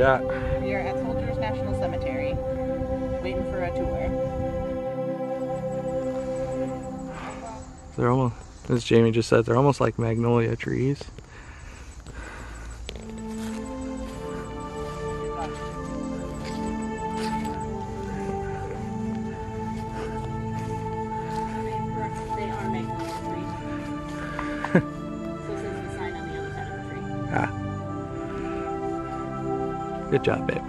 at? We are at Soldiers National Cemetery, waiting for a tour. They're almost, as Jamie just said, they're almost like magnolia trees. They are magnolia trees. So says the sign on the other side of the tree. Ah. Good job, babe.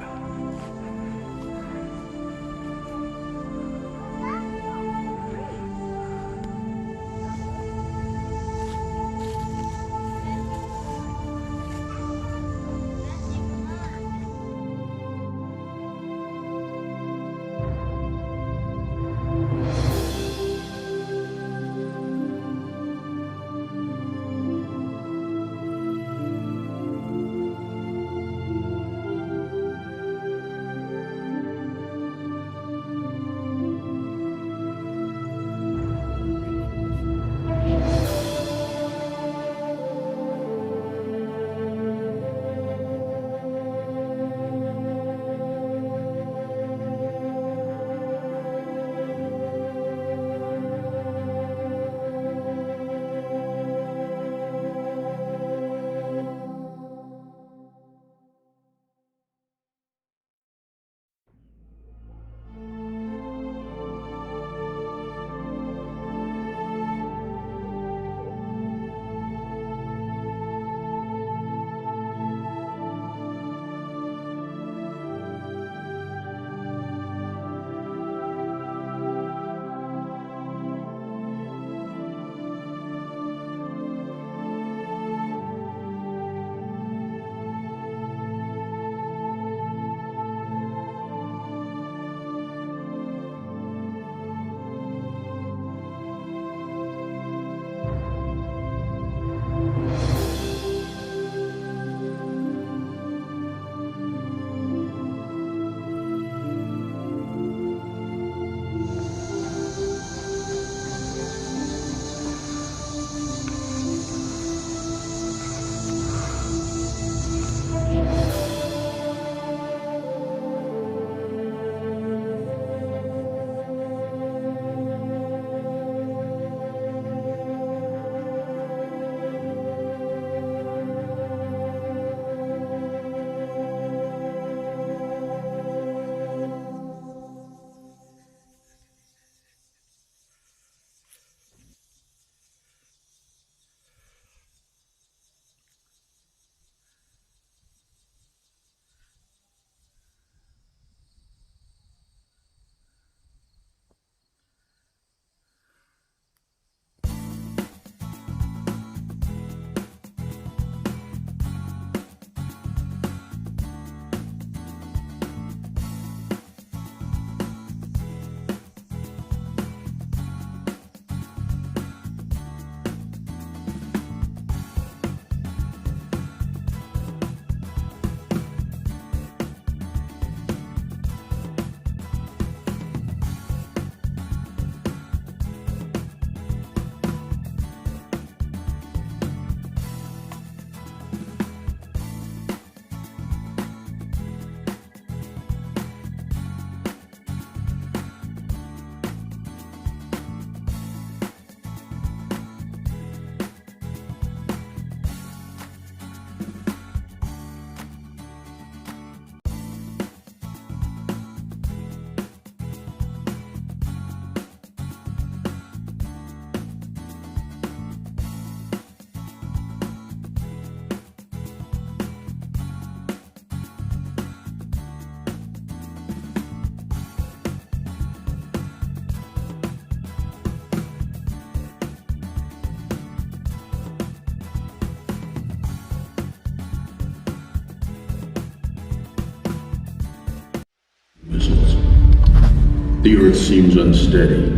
The earth seems unsteady,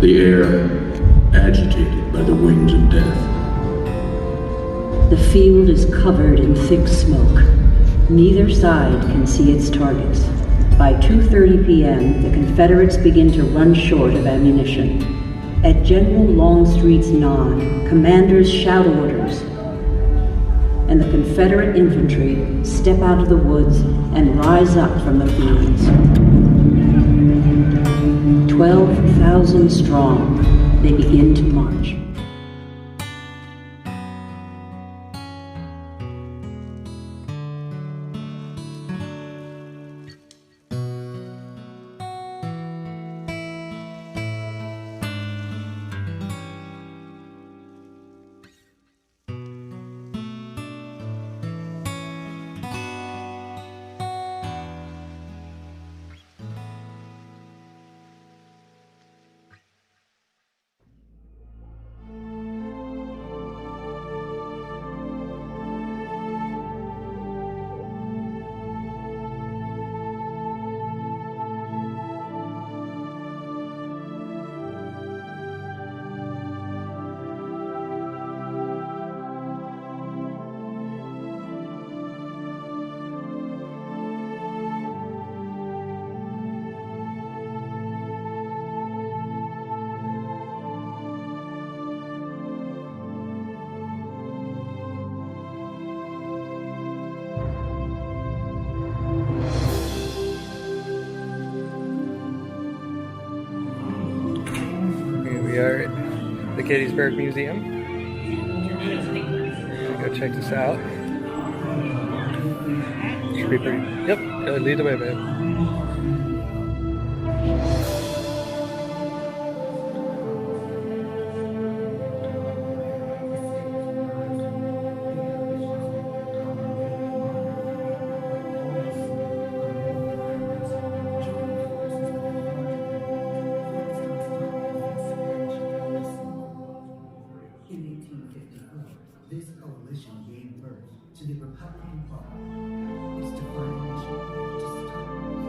the air agitated by the wings of death. The field is covered in thick smoke. Neither side can see its targets. By 2:30 p.m., the Confederates begin to run short of ammunition. At General Longstreet's nod, commanders shout orders. and the Confederate infantry step out of the woods and rise up from the fields. 12,000 strong, they begin to march. We are at the Gettysburg Museum. Go check this out. Should be pretty. Yep, lead the way, babe. This coalition gave birth to the Republican Party. Its defining mission to stop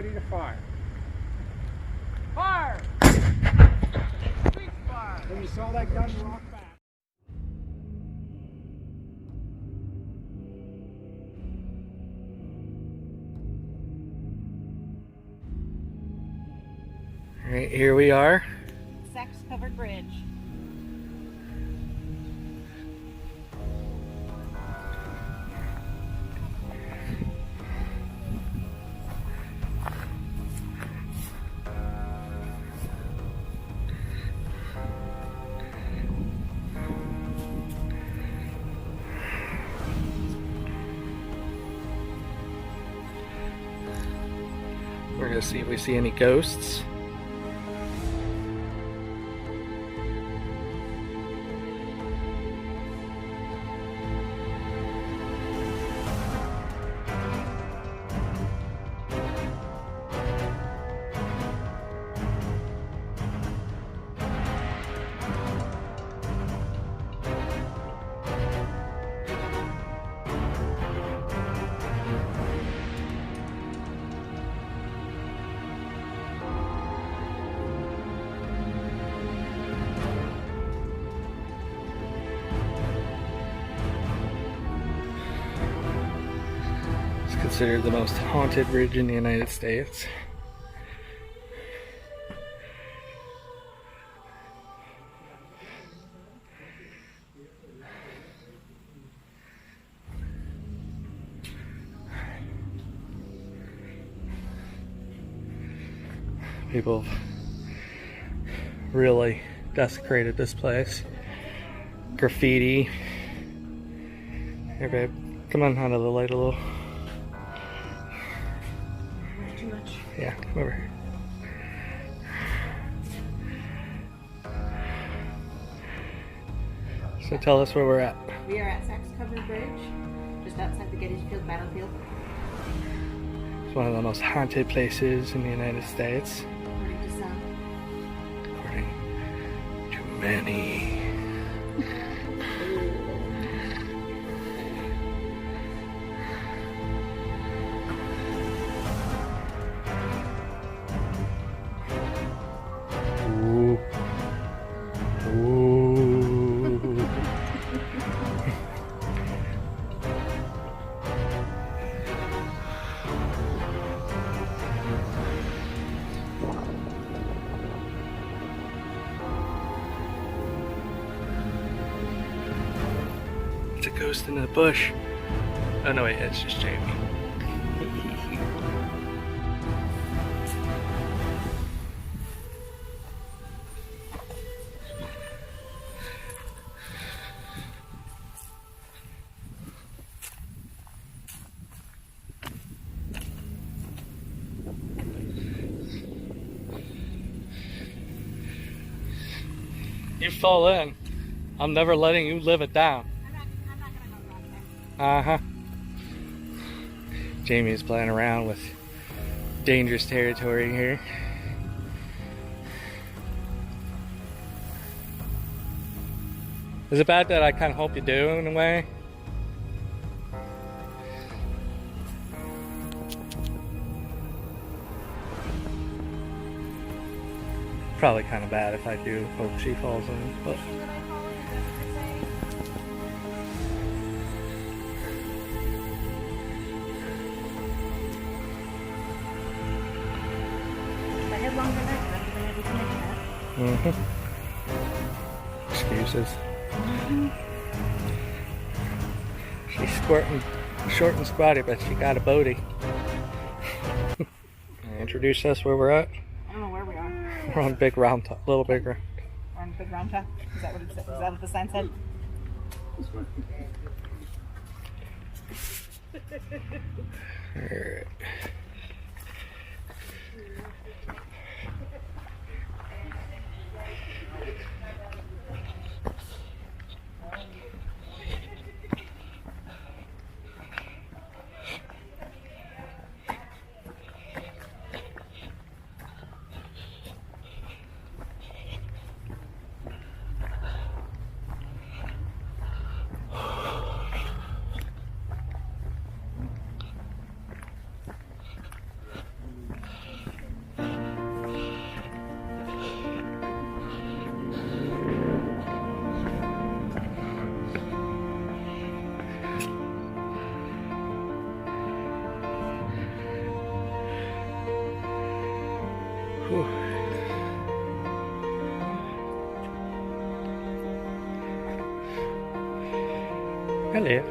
ready to fire. Fire! Sweet fire! When you saw that gun rock back. All right, here we are. Sex covered bridge. We're gonna see if we see any ghosts. Considered the most haunted bridge in the United States. People have really desecrated this place. Graffiti. Here, babe, come on out of the light a little. Too much. Yeah, come over here. So tell us where we're at. We are at Sex Covered Bridge, just outside the Gettysburg battlefield. It's one of the most haunted places in the United States. According to some. According to many. Ooh. Ooh. It's a ghost in the bush. Oh no, wait, it's just Jamie. You fall in. I'm never letting you live it down. I'm not gonna go back there. Uh-huh. Jamie's playing around with dangerous territory here. Is it bad that I kind of hope you do in a way? Probably kind of bad if I do hope she falls in, but Should I fall in? Is that what you're saying? If I had longer legs, I would have been able to make that. excuses. She's squirting, short and squatty, but she got a booty. Introduce us where we're at. I don't know where we are. We're on Big Round Top, Little Big Round. We're on Big Round Top. Is that what it said? Is that what the sign said? Alright. Hello.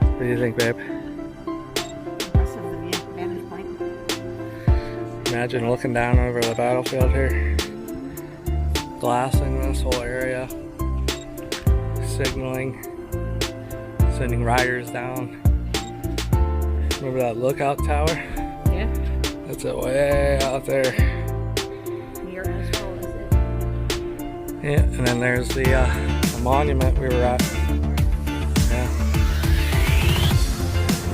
What do you think, babe? Impressive, the vantage point. Imagine looking down over the battlefield here, glassing this whole area, signaling, sending riders down. Remember that lookout tower? Yeah. That's it way out there. Near as well as it. Yeah, and then there's the monument we were at. Yeah.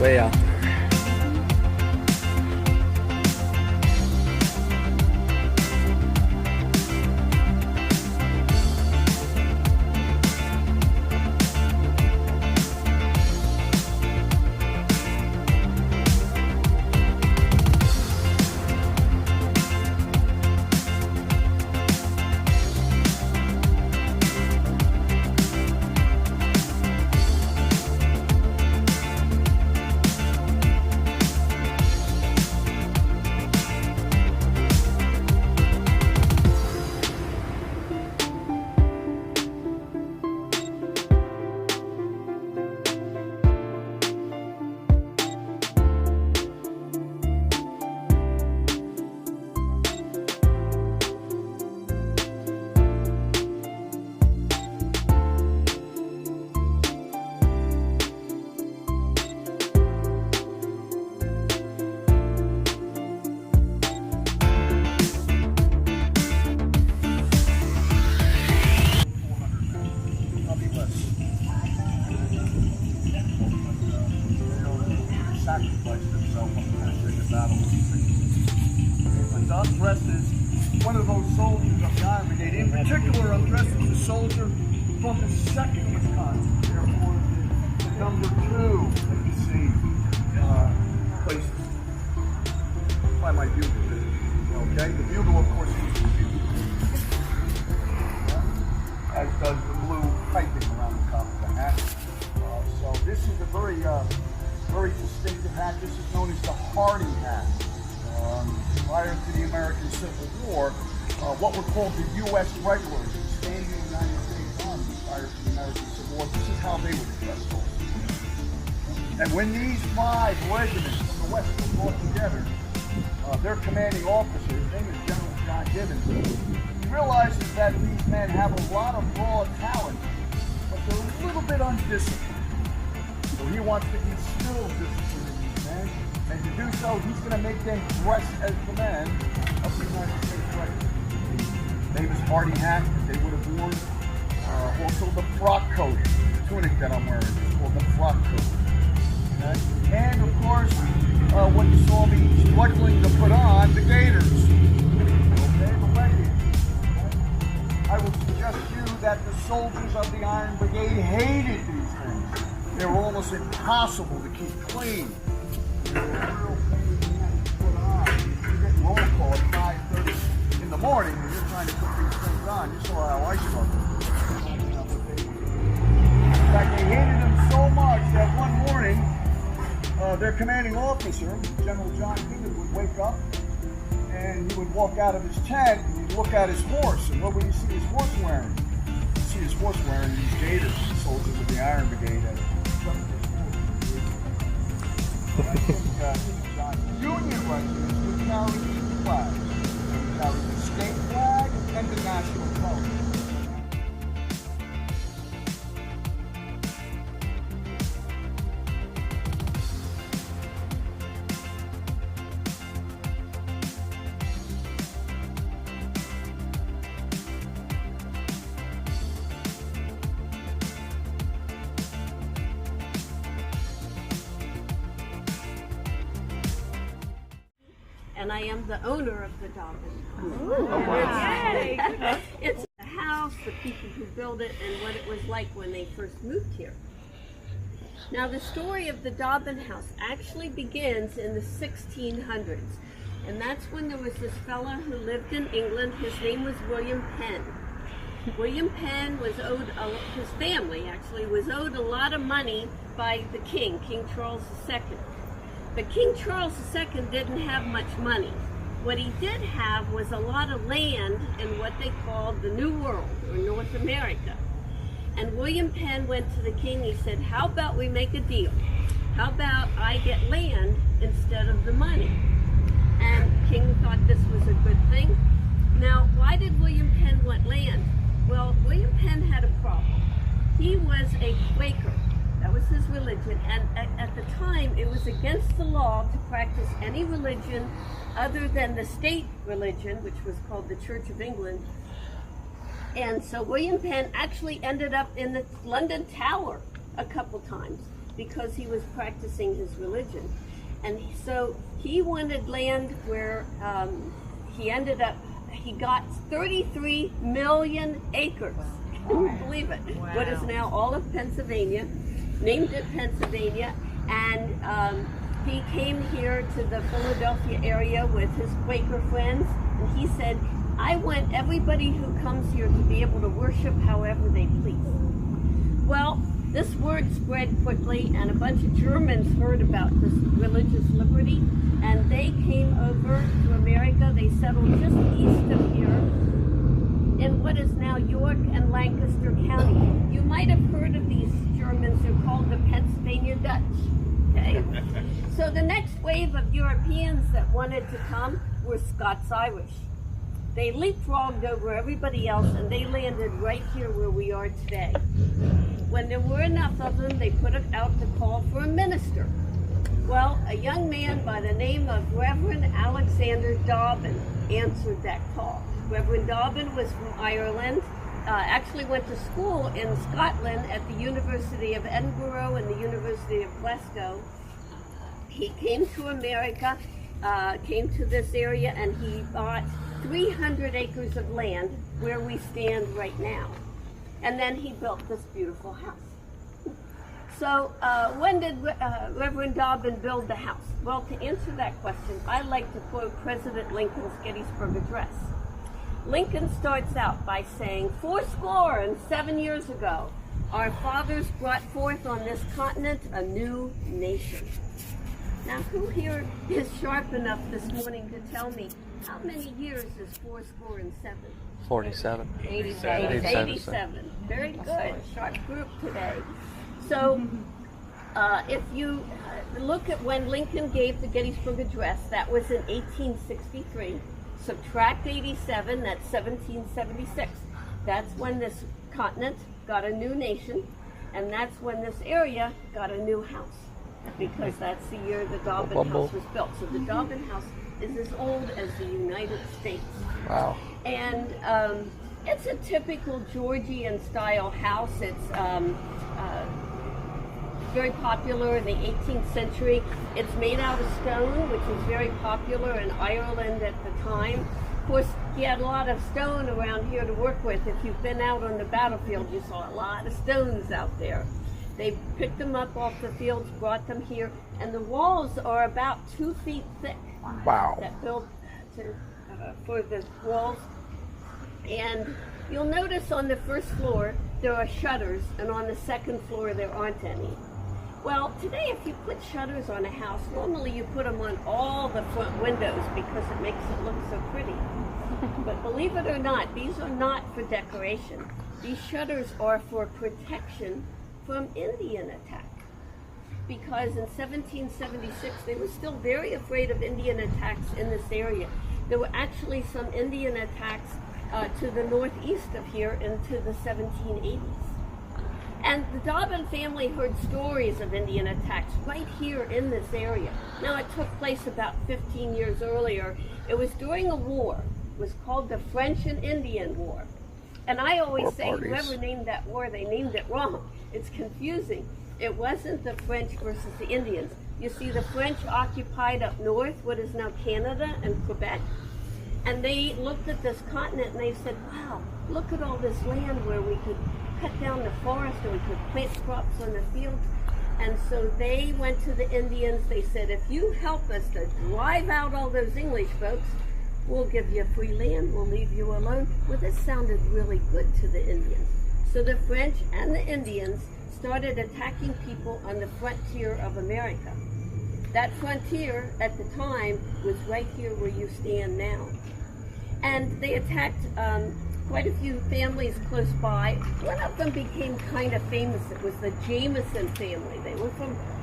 Way out there. I'm dressed as one of those soldiers of the Iron Brigade. In particular, I'm dressed as a soldier from the 2nd Wisconsin. Therefore, the number 2 that you see places by my bugle. Okay, the bugle, of course, is the bugle. As does the blue piping around the top of the hat. So this is a very distinctive hat. This is known as the Hardy hat. Prior to the American Civil War, what were called the U.S. regulars, standing United States Army prior to the American Civil War, this is how they were dressed also. And when these 5 regiments from the West were brought together, their commanding officer, his name is General John Gibbons, he realizes that these men have a lot of raw talent, but they're a little bit undisciplined. So he wants to instill discipline in these men. And to do so, he's going to make them dress as the men of the United States Regulars. Famous Hardy hat that they would have worn. Also the frock coat, the tunic that I'm wearing is called the frock coat. Okay? And of course, what you saw me struggling to put on, the gaiters. Okay, the leggings. Okay? I will suggest to you that the soldiers of the Iron Brigade hated these things. They were almost impossible to keep clean. Roll call at 5:30 in the morning when you're trying to put these things on. You saw how I struggled. In fact, they hated them so much that one morning, their commanding officer, General John Gibbons, would wake up and he would walk out of his tent and he'd look at his horse. And what would you see his horse wearing? You'd see his horse wearing these gaiters, the soldiers of the Iron Brigade. Union regiments would carry these flags. They would carry the state flag and the national colors. and I am the owner of the Dobbin House. Ooh, wow. It's the house, the people who built it, and what it was like when they first moved here. Now, the story of the Dobbin House actually begins in the 1600s, and that's when there was this fellow who lived in England. His name was William Penn. William Penn was owed, his family actually was owed a lot of money by the king, King Charles II. But King Charles II didn't have much money. What he did have was a lot of land in what they called the New World, or North America. And William Penn went to the king. He said, how about we make a deal? How about I get land instead of the money? And the king thought this was a good thing. Now, why did William Penn want land? Well, William Penn had a problem. He was a Quaker. That was his religion. And at the time, it was against the law to practice any religion other than the state religion, which was called the Church of England. And so William Penn actually ended up in the London Tower a couple times because he was practicing his religion. And so he wanted land where he got 33 million acres. Can you believe it? Wow. What is now all of Pennsylvania, named it Pennsylvania, and he came here to the Philadelphia area with his Quaker friends, and he said, I want everybody who comes here to be able to worship however they please. Well, this word spread quickly, and a bunch of Germans heard about this religious liberty, and they came over to America. They settled just east of here in what is now York and Lancaster County. You might have heard of these Germans. They're called the Pennsylvania Dutch. Okay? So the next wave of Europeans that wanted to come were Scots-Irish. They leapfrogged over everybody else, and they landed right here where we are today. When there were enough of them, they put out the call for a minister. Well, a young man by the name of Reverend Alexander Dobbin answered that call. Reverend Dobbin was from Ireland, actually went to school in Scotland at the University of Edinburgh and the University of Glasgow. He came to America, came to this area, and he bought 300 acres of land where we stand right now. And then he built this beautiful house. So when did Reverend Dobbin build the house? Well, to answer that question, I like to quote President Lincoln's Gettysburg Address. Lincoln starts out by saying, 7 years ago, our fathers brought forth on this continent a new nation. Now, who here is sharp enough this morning to tell me how many years is 7? 47. 87. Very good. Sharp group today. So, if you look at when Lincoln gave the Gettysburg Address, that was in 1863. Subtract 87, that's 1776. That's when this continent got a new nation, and that's when this area got a new house, because that's the year the Dobbin House was built. So the Dobbin House is as old as the United States. Wow. And it's a typical Georgian style house. It's very popular in the 18th century. It's made out of stone, which was very popular in Ireland at the time. Of course, he had a lot of stone around here to work with. If you've been out on the battlefield, you saw a lot of stones out there. They picked them up off the fields, brought them here, and the walls are about 2 feet thick. Wow. That built for the walls. And you'll notice on the first floor there are shutters, and on the second floor there aren't any. Well, today if you put shutters on a house, normally you put them on all the front windows because it makes it look so pretty. But believe it or not, these are not for decoration. These shutters are for protection from Indian attack. Because in 1776, they were still very afraid of Indian attacks in this area. There were actually some Indian attacks to the northeast of here into the 1780s. And the Dobbin family heard stories of Indian attacks right here in this area. Now, it took place about 15 years earlier. It was during a war. It was called the French and Indian War. And I always say, whoever named that war, they named it wrong. It's confusing. It wasn't the French versus the Indians. You see, the French occupied up north what is now Canada and Quebec. And they looked at this continent and they said, wow, look at all this land where we could cut down the forest and we could plant crops on the fields. And so they went to the Indians. They said, if you help us to drive out all those English folks, we'll give you free land, we'll leave you alone. Well, this sounded really good to the Indians. So the French and the Indians started attacking people on the frontier of America. That frontier at the time was right here where you stand now. And they attacked quite a few families close by. One of them became kind of famous. It was the Jameson family. They were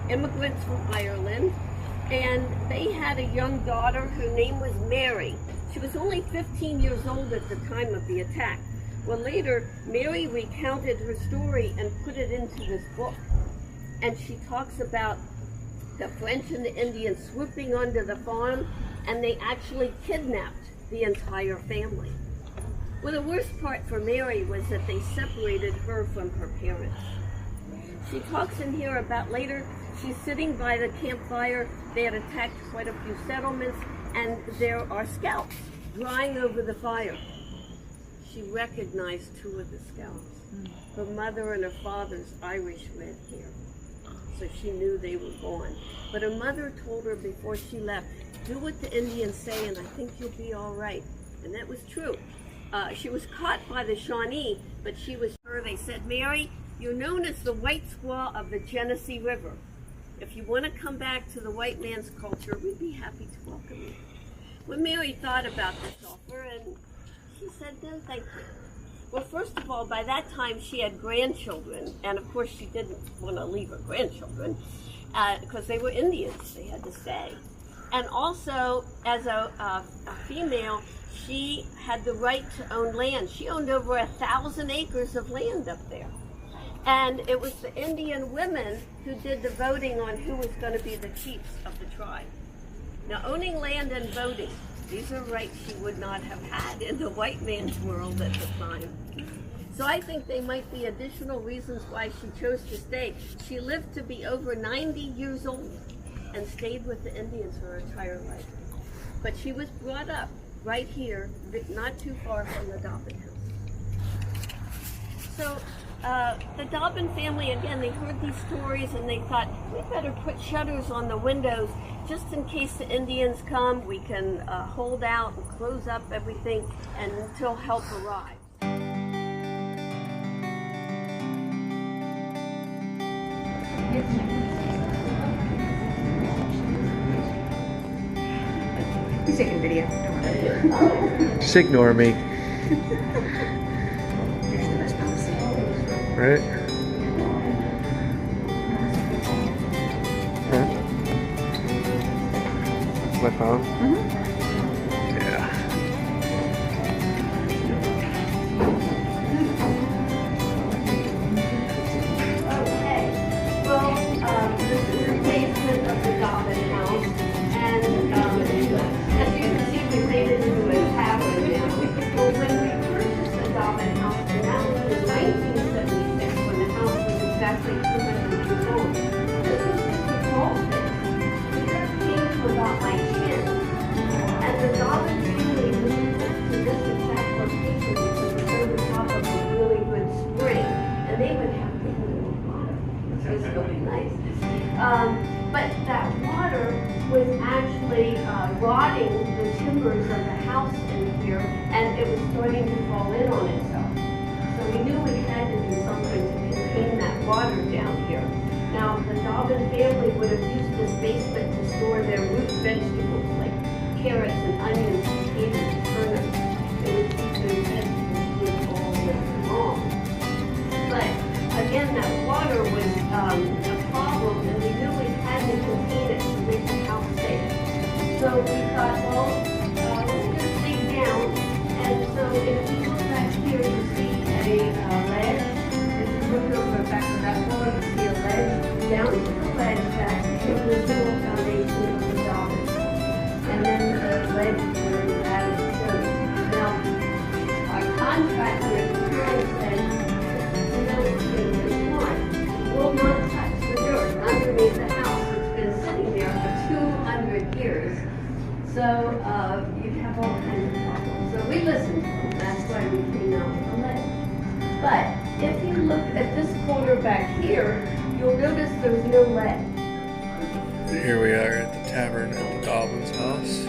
immigrants from Ireland, and they had a young daughter. Her name was Mary. She was only 15 years old at the time of the attack. Well, later, Mary recounted her story and put it into this book. And she talks about the French and the Indians swooping onto the farm, and they actually kidnapped the entire family. Well, the worst part for Mary was that they separated her from her parents. She talks in here about later, she's sitting by the campfire. They had attacked quite a few settlements, and there are scalps drying over the fire. She recognized two of the scalps. Her mother and her father's Irish red hair. So she knew they were gone. But her mother told her before she left, do what the Indians say and I think you'll be all right. And that was true. She was caught by the Shawnee, but she was sure. They said, Mary, you're known as the white squaw of the Genesee River. If you want to come back to the white man's culture, we'd be happy to welcome you. Well, Mary thought about this offer and she said, no, thank you. Well, first of all, by that time she had grandchildren, and of course she didn't want to leave her grandchildren because they were Indians. They had to stay. And also, as a female, she had the right to own land. She owned over 1,000 acres of land up there. And it was the Indian women who did the voting on who was going to be the chiefs of the tribe. Now, owning land and voting, these are rights she would not have had in the white man's world at the time. So I think they might be additional reasons why she chose to stay. She lived to be over 90 years old and stayed with the Indians her entire life. But she was brought up right here, not too far from the Dobbin house. So the Dobbin family, again, they heard these stories and they thought, we better put shutters on the windows just in case the Indians come. We can hold out and close up everything until help arrives. He's taking video. Don't worry. Just ignore me. Right? Huh? My phone? Yeah. Okay, well, this is the basement of the Dobbin house, and as you can see, we made it into a tavern now. Well, when we purchased the Dobbin house, and that was in 1976, when the house was exactly 200 years old, this was just a small space. The church came to about my chin, and the Dobbin family moved to this exact location because it was over top of a really good spring, and they would have mineral water. So it was really nice. But that water was actually rotting the timbers of the house in here, and it was starting to fall in on itself. So we knew we had to do something to contain that water down here. Now, the Dobbin family would have used this basement to store their root vegetables like carrots and onions, potatoes, and turnips. They would keep those vegetables good all winter long. But again, that water was a problem, and we knew we had to contain it to make the house safe. So we thought, well, let's just dig down. And so if you look back here, you see a ledge. If you look over the back of that wall, you see a ledge. Down to the ledge, that is the original foundation of the Dobbin house. And then the ledge where that is shown. Now, our contractor at the time said, you know, it's one. We'll not touch the So you have all kinds of problems. So we listened to them. That's why we came out with the lead. But if you look at this corner back here, you'll notice there's no lead. Here we are at the tavern at the Goblin's house.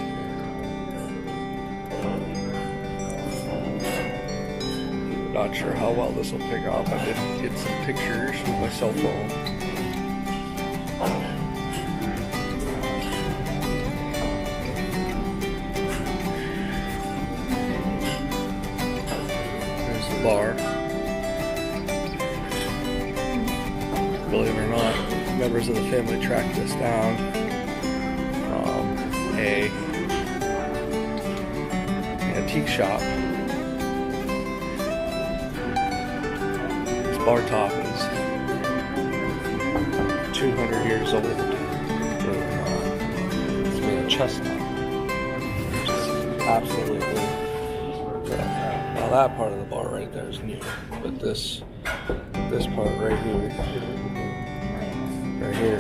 Not sure how well this will pick up. I did get some pictures with my cell phone. There's the bar. Believe it or not, members of the family tracked this down from a antique shop. This bar top is 200 years old. It's made of chestnut, which is absolutely rare. Now that part of the bar right there is new, but this part right here. Right here.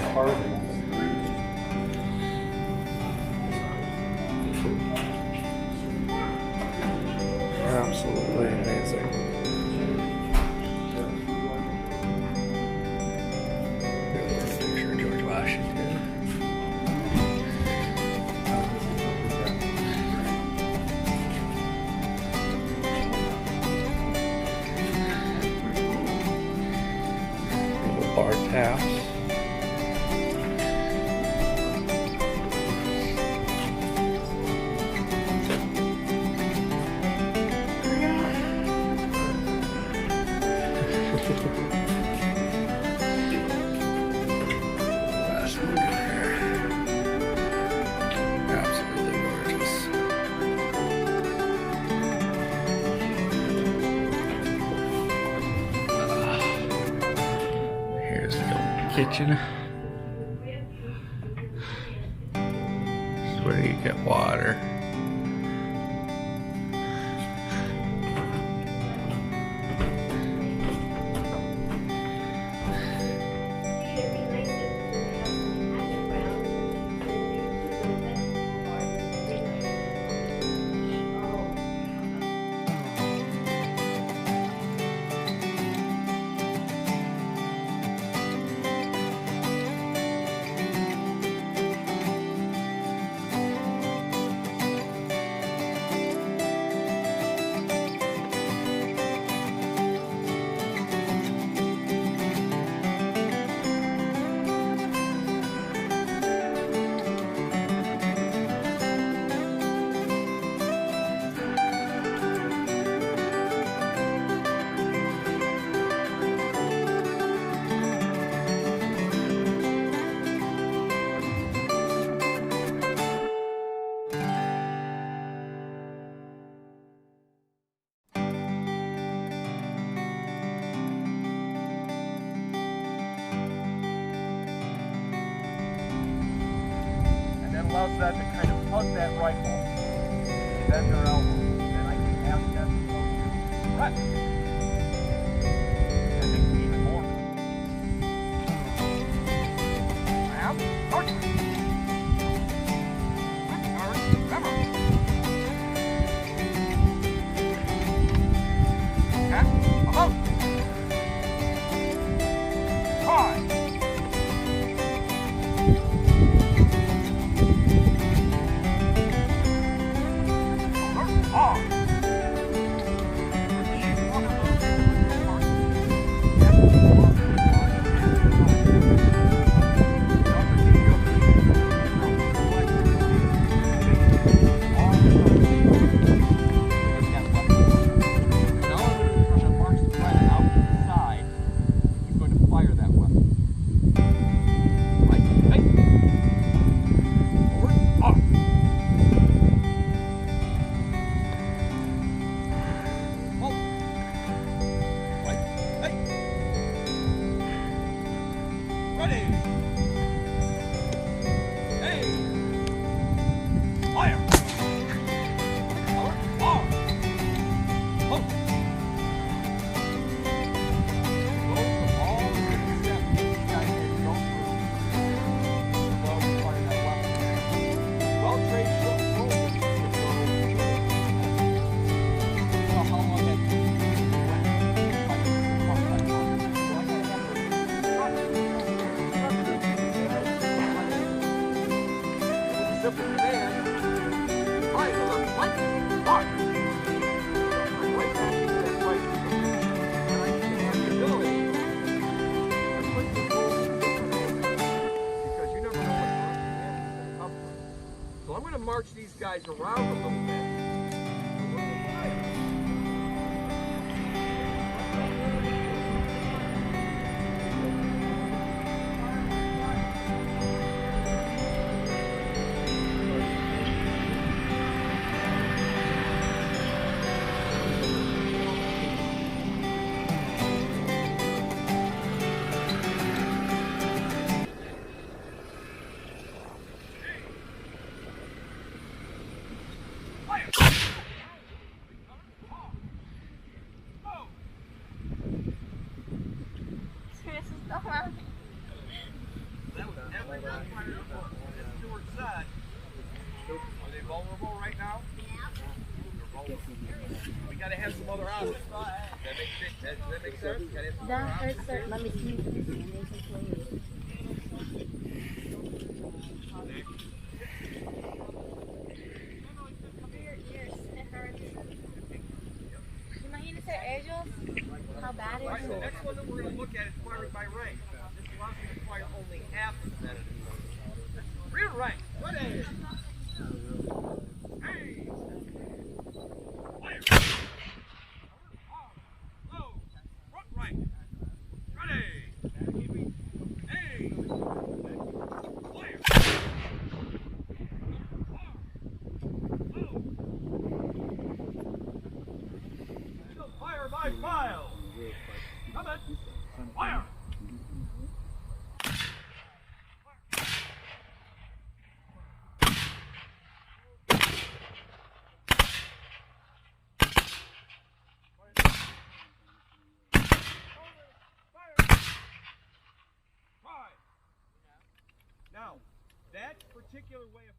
Absolutely amazing. Here's a picture of George Washington. Little bar taps. Absolutely gorgeous. Here's the old kitchen. This is where you get water. Allows that to kind of hug that rifle, bend their elbow, and I can have that right. That makes it even more. Now, north. Remember. Cat, about. 5. Well trained march these guys around a little bit. That was every gunfire report. As Stuart said, are they vulnerable right now? They're vulnerable. We gotta have some other options. Does that make sense? Gotta have some other options. Let me see. Imagínense ellos, how bad Right, it the is. next one that we're going to look at is firing by rank. This allows you to fire only half the percentage. Rear rank, ready! Hey! Fire! Low! Front rank! Ready! Hey! Fire! Low! Fire by file! Coming! Fire! Now, that particular way of